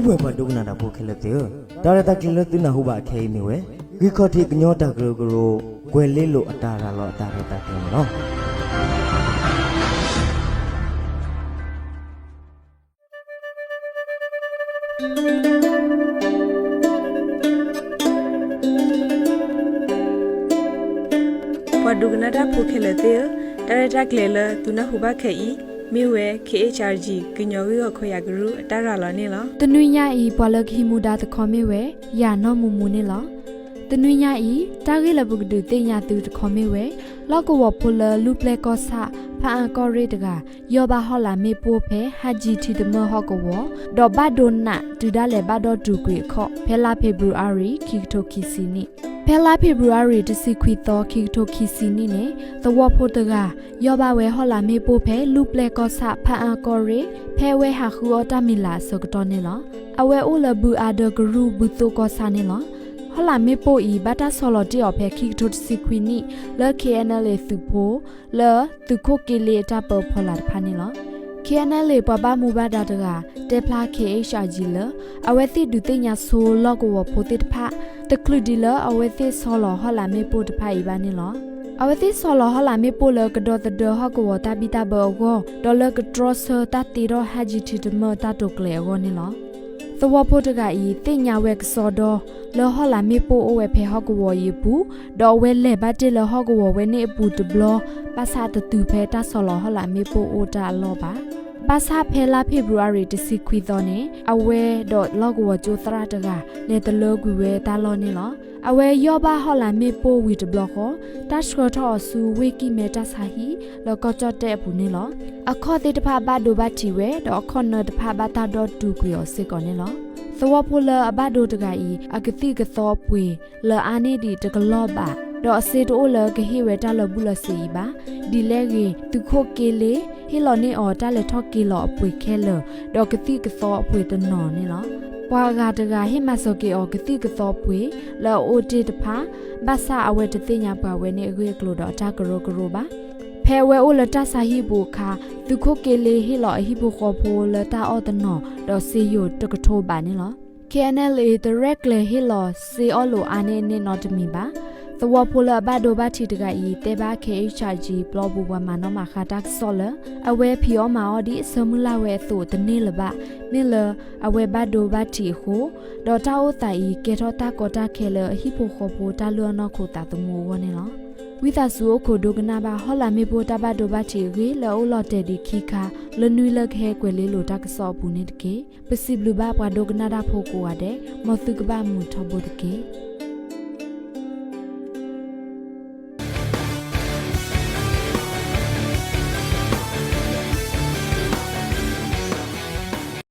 ဘွယ်ဘဒုကနာတာဖို့ခဲလက်တဲ့ဒါရတာကလတ်တင်နာဟုပါခဲမီဝဲဂီခေါတိကညောတာကရိုကရိုကွယ်လေးလိုအတာရလောအတာရတာကင်းနော်ပဒုကနာတာဖိုခဲလက်တဲ့ဒါရတာကလေလသူနာဟုပါခဲဤမေဝဲ KHRG ကညောဝီကိုခွေရဂရုအတာရလာနေလား တနွေညဤဘလခိမူဒါတခေါမေဝဲယာနောမူမူနေလားတနွေညဤတာဂေလဘုကဒုတေညာသူတခေါမေဝဲလောက်ကောဖိုလလူပလက်ကောဆာဖာအကောရေတကယောဘာဟောလာမေပိုဖဲဟာဂျီတီတမဟောကောဒေါ်ဘဒိုနာဒူဒါလေဘဒေါ်တူကွေခော့ဖဲလာဖေဘရူအာရီခိတိုခီစီနီဖဲလာဖေဘရူအာရီတစီခွီတောခိတိုခီစီနီနေသဝဖို့တကယောဘာဝဲဟောလာမေပိုဖဲလူပလက်ကောဆာဖာအကောရေဖဲဝဲဟာခူအော်တမီလာစကတော်နေလောအဝဲအိုလဘူအာဒဂရူဘူတိုကောဆာနေလောဟလာမေပိုဤဘတာဆော်လော်တီအော်ဖဲခိတိုစီခွီနီလော KNL သူဖိုလောသူခိုကီလီတာပေါ်ဖလာဖာနေလော KNL ပပမူဘာဒါတကတေဖလာ KHRG လအဝဲတိဒုတိညာဆိုလောကဝဖိုတိတဖတကလူဒီလအဝဲတိဆော်လော်ဟလာမေပိုတဖဤပါနေလောအဝဲတိဆော်လော်ဟလာမေပိုလကဒေါ်တဒဟကဝတာဘီတာဘောဂဒေါ်လကဒရဆာတတီရောဟာဂျီတီတမတာတုကလေရောနေလောသဝဖို့တကဤတင်ညာဝဲကစောဒလောဟလာမေပိုအဝဲဖဲဟကဝယေပူဒေါ်ဝဲလေဘတ်တလဟကဝဝဲနေပူတဘလပါစာတတူဖဲတဆော်လောဟလာမေပိုအိုတာလောပါပါစာဖဲလာဖေဗရူရီတစီခွီသောနေအဝဲဒေါ်လောကဝကျိုသရတကလေတလောကွေဝဲတာလောနေလောအဝဲယောဘာဟလာမေပိုဝီတဘလခောတတ်ရှောထောဆူဝေကီမေတာဆာဟီလောကကြတဲ့ဘူးနေလောအခေါ်တဲ့တဖဘဒိုဘတီဝဲဒေါ်ခေါ်နတဖဘတာဒေါ်တူကွေောစေကောနေလောသဝပူလအဘဒိုတကဤအကတိကသောပွေလအာနေဒီတကလောပါဒေါ်အစေတိုလကဟိဝဲတာလဘူးလစီပါဒီလေကြီးသူခိုကေလေဟီလောနေအော်တာလေထော့ကီလောအပွေခဲလဒေါ်ကတိကသောအပွေတနော်နေလောပွာဂါတကဟိမဆောကေအော်ကတိကသောပွေလောအိုတီတဖာဘာသာအဝဲတသိညာပွားဝဲနေအခွေကလိုတော့အတာကရိုကရိုပါဖဲဝဲအိုလတာဆာဟီဘူခါသူခိုကေလေဟီလောအဟီဘူခေါ်ဖိုလတာအော်တနော်ဒေါ်စီယိုတကထိုးပါနေလော KNL directly hilo se olo ane ne not mi ba the wapola ba do ba thi daga yi te ba KHRG blog bu wa ma no ma kha tak sola awe phio ma odi samula we so de ne la ba ne la awe ba do ba thi ho do ta o ta yi ke tho ta ko ta khe le hi pho kho pho ta lo no kho ta tu mo wo ne lo ဝိသဆူခိုဒိုကနာဘာဟောလာမေပိုတာဘဒိုဘချီရီလောလော်တဲဒီခိခါလနွီလခဲကွယ်လေးလိုတကဆော့ဘူးနေတကေပစီဘလူဘာပွားဒိုကနာဒါဖိုကိုရတဲ့မောသုကဘာမူထဘုတ်ကေ